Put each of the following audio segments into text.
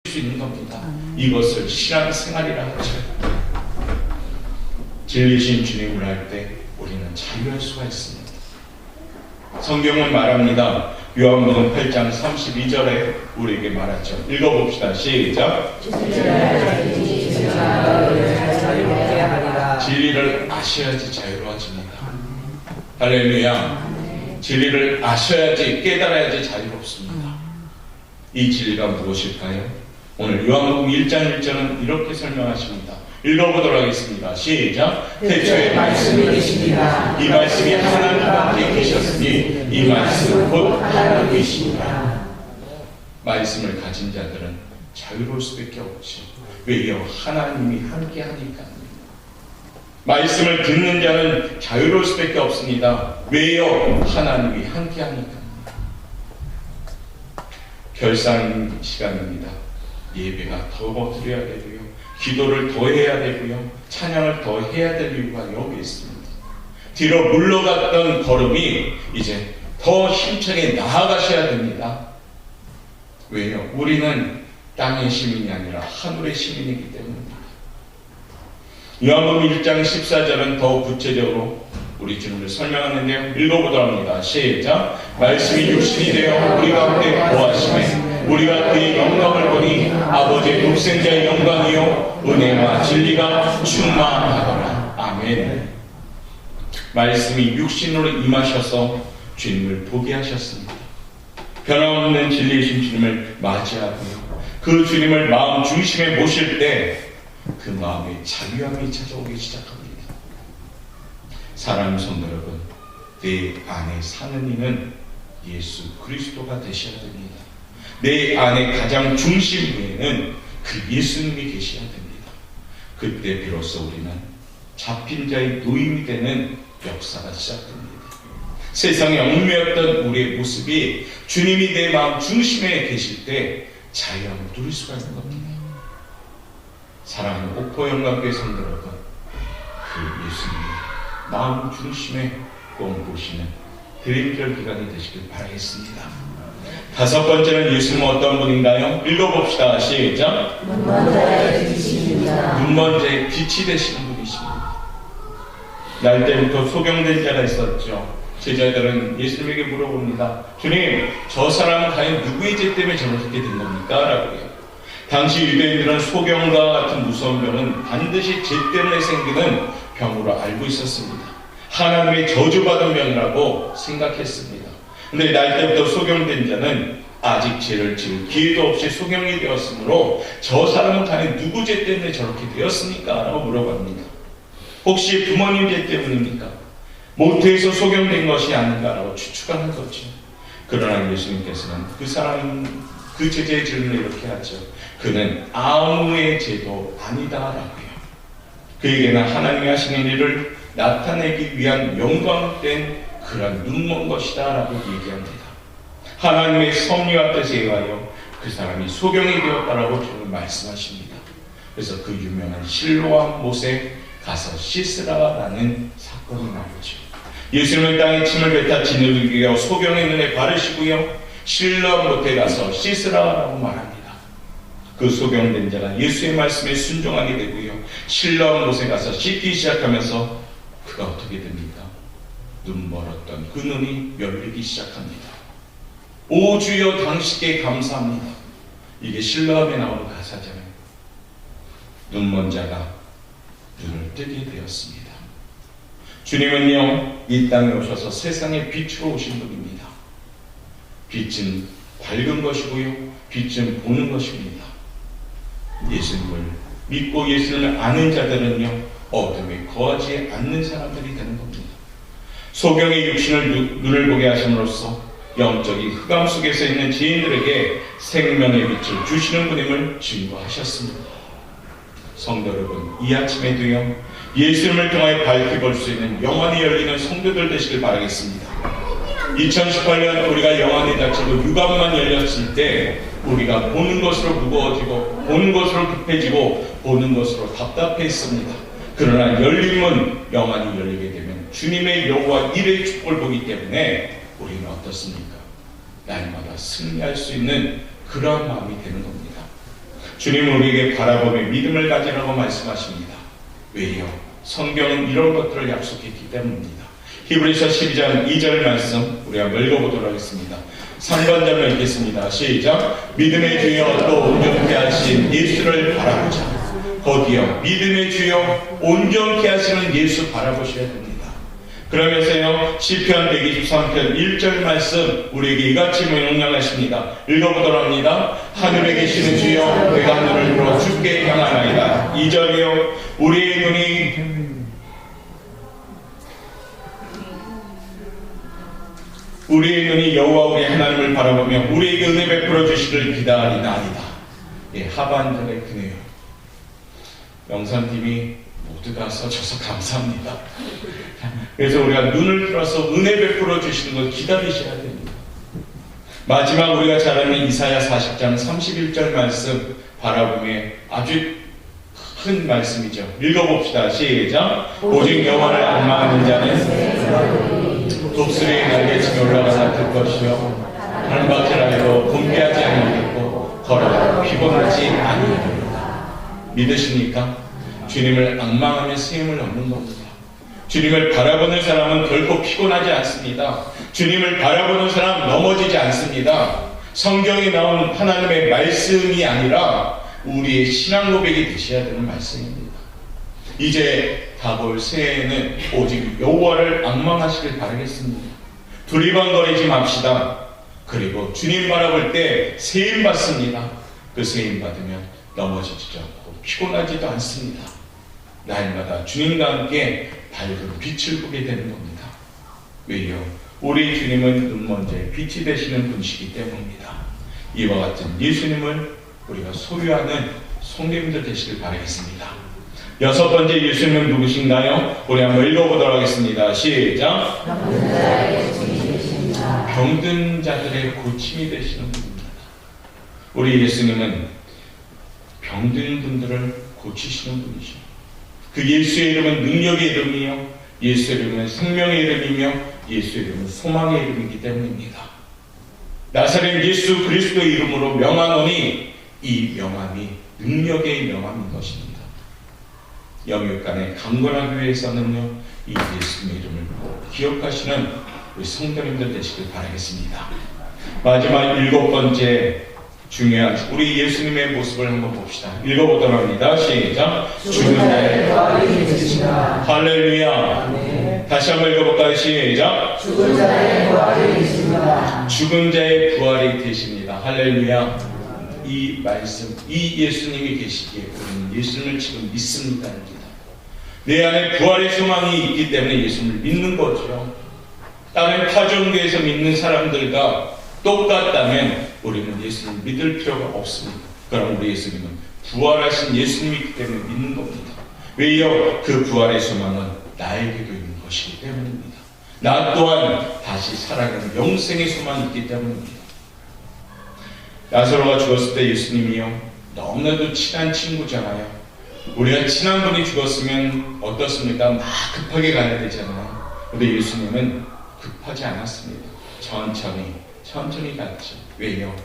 수 있는 겁니다. 이것을 신앙생활이라 하죠. 진리신 주님을 알 때 우리는 자유할 수가 있습니다. 성경은 말합니다. 요한복음 8장 32절에 우리에게 말하죠. 읽어봅시다. 시작. 진리를 아셔야지 자유로워집니다. 할렐루야. 진리를 아셔야지, 깨달아야지 자유롭습니다. 이 진리가 무엇일까요? 오늘 요한복음 1장 1절은 이렇게 설명하십니다. 읽어보도록 하겠습니다. 시작. 태초에 말씀이 계십니다. 이 말씀이 하나님과 함께 계셨으니 이 말씀은 곧 하나님이십니다. 말씀을 가진 자들은 자유로울 수밖에 없죠. 왜요? 하나님이 함께 하니까. 말씀을 듣는 자는 자유로울 수밖에 없습니다. 왜요? 하나님이 함께 하니까. 결산 시간입니다. 예배가 더 드려야 되고요, 기도를 더 해야 되고요, 찬양을 더 해야 될 이유가 여기 있습니다. 뒤로 물러갔던 걸음이 이제 더 힘차게 나아가셔야 됩니다. 왜요? 우리는 땅의 시민이 아니라 하늘의 시민이기 때문입니다. 요한복음 1장 14절은 더 구체적으로 우리 주님을 설명하는데요. 읽어보도록 합니다. 시작. 말씀이 육신이 되어 우리 가운데 거하심에 우리가 그의 영광을 보니 아버지의 독생자의 영광이요 은혜와 진리가 충만하더라. 아멘. 말씀이 육신으로 임하셔서 주님을 보게 하셨습니다. 변함없는 진리이신 주님을 맞이하고요, 그 주님을 마음 중심에 모실 때 그 마음에 자유함이 찾아오기 시작합니다. 사랑하는 성도 여러분, 내 안에 사는 이는 예수 그리스도가 되셔야 됩니다. 내 안에 가장 중심부에는 그 예수님이 계셔야 됩니다. 그때 비로소 우리는 잡힌 자의 노임이 되는 역사가 시작됩니다. 세상에 얽매였던 우리의 모습이 주님이 내 마음 중심에 계실 때 자유함을 누릴 수가 있는 겁니다. 사랑하는 옥포영광교회 성도 여러분, 그 예수님을 마음 중심에 꼭 모시는 드림절 기간이 되시길 바라겠습니다. 다섯 번째는 예수님은 어떤 분인가요? 읽어봅시다. 시작. 눈먼자의 빛이십니다. 눈먼자의 빛이 되시는 분이십니다. 날 때부터 소경된 자가 있었죠. 제자들은 예수님에게 물어봅니다. 주님, 저 사람은 과연 누구의 죄 때문에 저렇게 된 겁니까? 라고요. 당시 유대인들은 소경과 같은 무서운 병은 반드시 죄 때문에 생기는 병으로 알고 있었습니다. 하나님의 저주받은 병이라고 생각했습니다. 근데 날 때부터 소경된 자는 아직 죄를 지을 기회도 없이 소경이 되었으므로 저 사람은 과연 누구 죄 때문에 저렇게 되었습니까? 라고 물어봅니다. 혹시 부모님 죄 때문입니까? 모태에서 소경된 것이 아닌가라고 추측하는 거죠. 그러나 예수님께서는 그 사람, 그 제자의 질문을 이렇게 하죠. 그는 아무의 죄도 아니다라고요. 그에게는 하나님이 하시는 일을 나타내기 위한 영광된 그런 눈먼 것이다 라고 얘기합니다. 하나님의 섭리와 뜻에 의하여 그 사람이 소경이 되었다라고 주님 말씀하십니다. 그래서 그 유명한 실로암 못에 가서 씻으라라는 사건이 나오죠. 예수님은 땅에 침을 뱉어 진흙을 이겨 소경의 눈에 바르시고요, 실로암 못에 가서 씻으라라고 말합니다. 그 소경된 자가 예수의 말씀에 순종하게 되고요, 실로암 못에 가서 씻기 시작하면서 그가 어떻게 됩니까? 눈 멀었던 그 눈이 열리기 시작합니다. 오 주여 당신께 감사합니다. 이게 실로암에 나오는 가사잖아요. 눈먼 자가 눈을 뜨게 되었습니다. 주님은요, 이 땅에 오셔서 세상의 빛으로 오신 분입니다. 빛은 밝은 것이고요, 빛은 보는 것입니다. 예수님을 믿고 예수님을 아는 자들은요, 어둠에 거하지 않는 사람들이 되는 겁니다. 소경의 육신을 눈을 보게 하심으로써 영적인 흑암 속에서 있는 죄인들에게 생명의 빛을 주시는 분임을 증거하셨습니다. 성도 여러분, 이 아침에도요, 예수님을 통하여 밝히 볼 수 있는 영안이 열리는 성도들 되시길 바라겠습니다. 2018년 우리가 영안이 닫히고 유감만 열렸을 때 우리가 보는 것으로 무거워지고 보는 것으로 급해지고 보는 것으로 답답했습니다. 그러나 열림은 영안이 열리게 되면 주님의 영과 일의 축복을 보기 때문에 우리는 어떻습니까? 날마다 승리할 수 있는 그러한 마음이 되는 겁니다. 주님은 우리에게 바라보며 믿음을 가지라고 말씀하십니다. 왜요? 성경은 이런 것들을 약속했기 때문입니다. 히브리서 12장 2절 말씀 우리 한번 읽어보도록 하겠습니다. 3번 절로 읽겠습니다. 시작. 믿음의 주여 또 온전케 하신 예수를 바라보자. 거기요, 믿음의 주여 온전케 하시는 예수 바라보셔야 됩니다. 그러면서요, 시편 123편 1절 말씀 우리에게 이같이 명령하십니다. 읽어보도록 합니다. 하늘에 계시는 주여 내가 눈을 들어 주께 향하나이다. 2절이요, 우리의 눈이 여호와 우리 하나님을 바라보며 우리에게 은혜 베풀어 주시를 기다리나이다. 예, 하반절의 그네요. 영상팀이 모두 다 써줘서 감사합니다. 그래서 우리가 눈을 들어서 은혜 베풀어 주시는 걸 기다리셔야 됩니다. 마지막 우리가 잘 아는 이사야 40장 31절 말씀 바라보며 아주 큰 말씀이죠. 읽어봅시다. 시작. 오직 여호와를 앙망하는 자는 독수리의 날개치며 올라가서 들 것이요 하늘밭을 아래로 곤비하지 아니하겠고 걸어도 피곤하지 아니하리로다. 믿으십니까? 주님을 앙망하며 쓰임을 얻는 겁니다. 주님을 바라보는 사람은 결코 피곤하지 않습니다. 주님을 바라보는 사람 넘어지지 않습니다. 성경에 나온 하나님의 말씀이 아니라 우리의 신앙 고백이 되셔야 되는 말씀입니다. 이제 다가올 새해에는 오직 여호와를 앙망하시길 바라겠습니다. 두리번거리지 맙시다. 그리고 주님 바라볼 때 세임 받습니다. 그 세임 받으면 넘어지지도 않고 피곤하지도 않습니다. 날마다 주님과 함께 밝은 빛을 보게 되는 겁니다. 왜요? 우리 주님은 눈먼지에 빛이 되시는 분이시기 때문입니다. 이와 같은 예수님을 우리가 소유하는 성도님들 되시길 바라겠습니다. 6번째 예수님은 누구신가요? 우리 한번 읽어보도록 하겠습니다. 시작. 병든 자들의 고침이 되시는 분입니다. 우리 예수님은 병든 분들을 고치시는 분이십니다. 그 예수의 이름은 능력의 이름이요, 예수의 이름은 생명의 이름이며 예수의 이름은 소망의 이름이기 때문입니다. 나사렛 예수 그리스도의 이름으로 명하노니 이 명함이 능력의 명함인 것입니다. 영육간에 강건하기 위해서는요, 이 예수님의 이름을 기억하시는 우리 성도님들 되시길 바라겠습니다. 마지막 7번째 중요한 우리 예수님의 모습을 한번 봅시다. 읽어보도록 합니다. 시작. 죽은 자의 부활이 되시니라. 할렐루야. 네. 다시 한번 읽어볼까요? 시작. 죽은 자의 부활이 되십니다. 죽은 자의 부활이 되십니다. 할렐루야. 이 말씀, 이 예수님이 계시기에 우리는 예수님을 지금 믿습니다. 내 안에 부활의 소망이 있기 때문에 예수님을 믿는 거죠. 다른 타종교에서 믿는 사람들과 똑같다면 우리는 예수님을 믿을 필요가 없습니다. 그럼 우리 예수님은 부활하신 예수님이기 때문에 믿는 겁니다. 왜요? 그 부활의 소망은 나에게도 있는 것이기 때문입니다. 나 또한 다시 살아가는 영생의 소망이 있기 때문입니다. 나사로가 죽었을 때 예수님이요, 너무나도 친한 친구잖아요. 우리가 친한 분이 죽었으면 어떻습니까? 막 급하게 가야 되잖아요. 근데 예수님은 급하지 않았습니다. 천천히 갔죠. 왜요?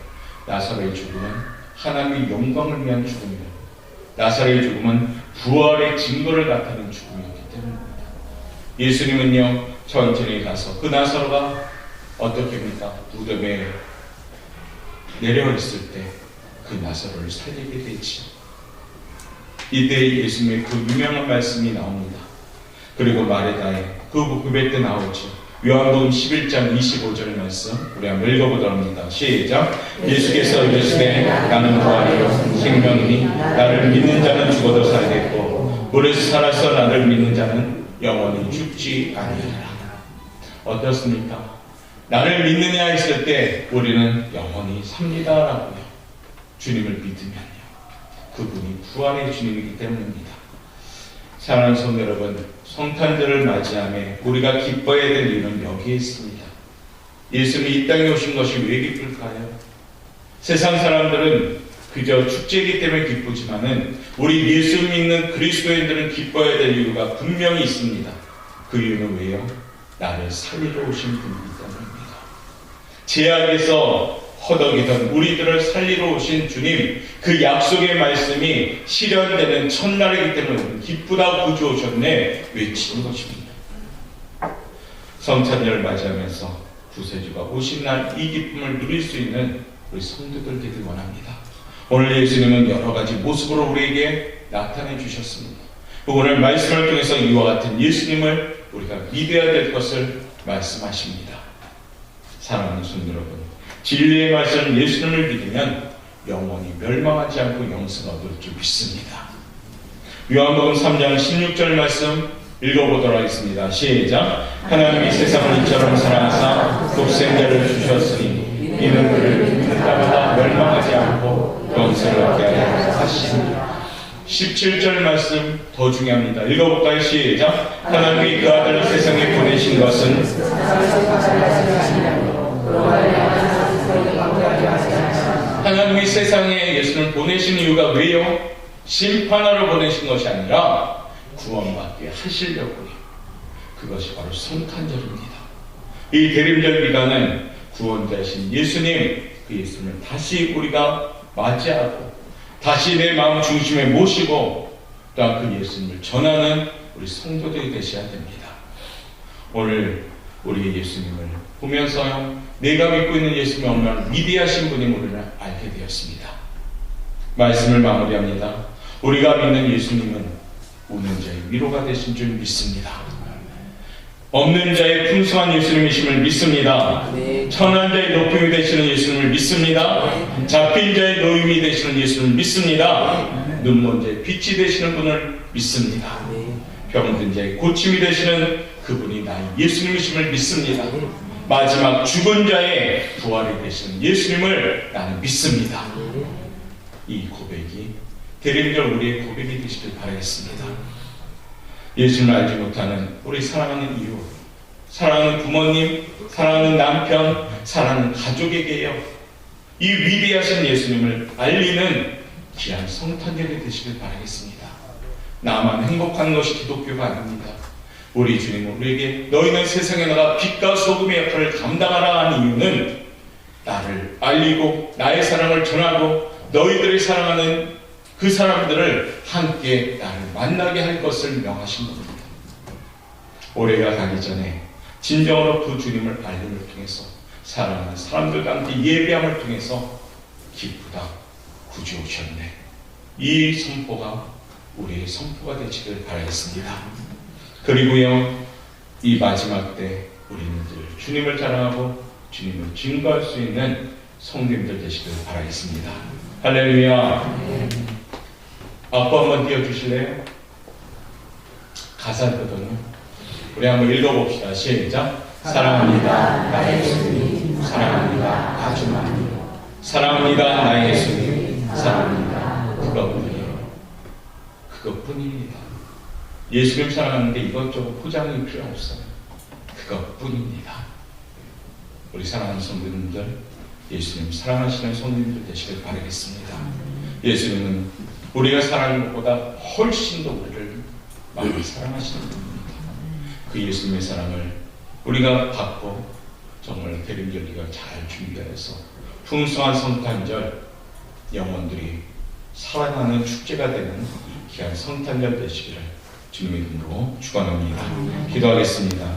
나사로의 죽음은 하나님의 영광을 위한 죽음이에요. 나사로의 죽음은 부활의 증거를 나타내는 죽음이었기 때문입니다. 예수님은요, 천천히 가서 그 나사로가 어떻게 합니까? 무덤에 내려있을 때 그 나사로를 살리게 되지. 이때 예수님의 그 유명한 말씀이 나옵니다. 그리고 마르다의 그 부배 때 나오죠. 요한복음 11장 25절 말씀 우리 한번 읽어보도록 합니다. 시작. 예수께서 이르시되 나는 부활이요 생명이니 나를 믿는 자는 죽어도 살겠고 무릇 살아서 나를 믿는 자는 영원히 죽지 아니하리라. 어떻습니까? 나를 믿느냐 했을 때 우리는 영원히 삽니다라고요. 주님을 믿으면요. 그분이 부활의 주님이기 때문입니다. 사랑하는 성도 여러분, 성탄절을 맞이하며 우리가 기뻐해야 될 이유는 여기에 있습니다. 예수님이 이 땅에 오신 것이 왜 기쁠까요? 세상 사람들은 그저 축제이기 때문에 기쁘지만은 우리 예수 믿는 그리스도인들은 기뻐해야 될 이유가 분명히 있습니다. 그 이유는 왜요? 나를 살리러 오신 분이기 때문입니다. 죄악에서 허덕이던 우리들을 살리러 오신 주님, 그 약속의 말씀이 실현되는 첫날이기 때문에 기쁘다 구주 오셨네 외치는 것입니다. 성찬절을 맞이하면서 구세주가 오신 날 이 기쁨을 누릴 수 있는 우리 성도들 되길 원합니다. 오늘 예수님은 여러 가지 모습으로 우리에게 나타내 주셨습니다. 오늘 말씀을 통해서 이와 같은 예수님을 우리가 믿어야 될 것을 말씀하십니다. 사랑하는 성도 여러분, 진리의 말씀 예수님을 믿으면 영원히 멸망하지 않고 영생을 얻을 줄 믿습니다. 요한복음 3장 16절 말씀 읽어보도록 하겠습니다. 시작. 하나님이 세상을 이처럼 사랑하사 독생자를 주셨으니 이는 그를 믿는 자마다 멸망하지 않고 영생을 얻게 하려 하시니라. 17절 말씀 더 중요합니다. 읽어볼까요? 시작. 하나님이 그 아들을 세상에 보내신 것은 하나님이 세상에 예수를 보내신 이유가 왜요? 심판하러 보내신 것이 아니라 구원받게 하시려고요. 그것이 바로 성탄절입니다. 이 대림절 기간은 구원자신 예수님, 그 예수님을 다시 우리가 맞이하고 다시 내 마음 중심에 모시고 또한 그 예수님을 전하는 우리 성도들이 되셔야 됩니다. 오늘 우리 예수님을 보면서 내가 믿고 있는 예수님이 얼마나 위대하신 분임을 알게 되었습니다. 말씀을 마무리합니다. 우리가 믿는 예수님은 우는 자의 위로가 되신 줄 믿습니다. 없는 자의 풍성한 예수님이심을 믿습니다. 천한 자의 높임이 되시는 예수님을 믿습니다. 잡힌 자의 노임이 되시는 예수님을 믿습니다. 눈먼 자의 빛이 되시는 분을 믿습니다. 병든 자의 고침이 되시는 그분이 나의 예수님이심을 믿습니다. 마지막 죽은 자의 부활이 되시는 예수님을 나는 믿습니다. 이 고백이 대림절 우리의 고백이 되시길 바라겠습니다. 예수님을 알지 못하는 우리 사랑하는 이웃, 사랑하는 부모님, 사랑하는 남편, 사랑하는 가족에게요, 이 위대하신 예수님을 알리는 귀한 성탄절이 되시길 바라겠습니다. 나만 행복한 것이 기독교가 아닙니다. 우리 주님은 우리에게 너희는 세상에 나가 빛과 소금의 역할을 감당하라 하는 이유는 나를 알리고 나의 사랑을 전하고 너희들이 사랑하는 그 사람들을 함께 나를 만나게 할 것을 명하신 겁니다. 올해가 가기 전에 진정으로 그 주님을 알림을 통해서 사랑하는 사람들과 함께 예배함을 통해서 기쁘다 구주 오셨네, 이 선포가 우리의 선포가 되시길 바라겠습니다. 그리고요, 이 마지막 때 우리는 주님을 자랑하고 주님을 증거할 수 있는 성도님들 되시길 바라겠습니다. 할렐루야. 악보 한번 띄워주실래요? 가사거든요. 우리 한번 읽어봅시다. 시작. 사랑합니다 나의 예수님, 사랑합니다 아주 많이, 사랑합니다 나의 예수님, 사랑합니다 그것뿐이에요. 그것뿐입니다. 예수님 사랑하는데 이것저것 포장이 필요 없어요. 그것뿐입니다. 우리 사랑하는 성도님들, 예수님 사랑하시는 성도님들 되시길 바라겠습니다. 예수님은 우리가 사랑하는 것보다 훨씬 더 우리를 많이 사랑하시는 분입니다. 그 예수님의 사랑을 우리가 받고 정말 대림절 기간 잘 준비해서 풍성한 성탄절, 영혼들이 살아나는 축제가 되는 귀한 성탄절 되시기를 주님의 이름으로 축원합니다. 기도하겠습니다.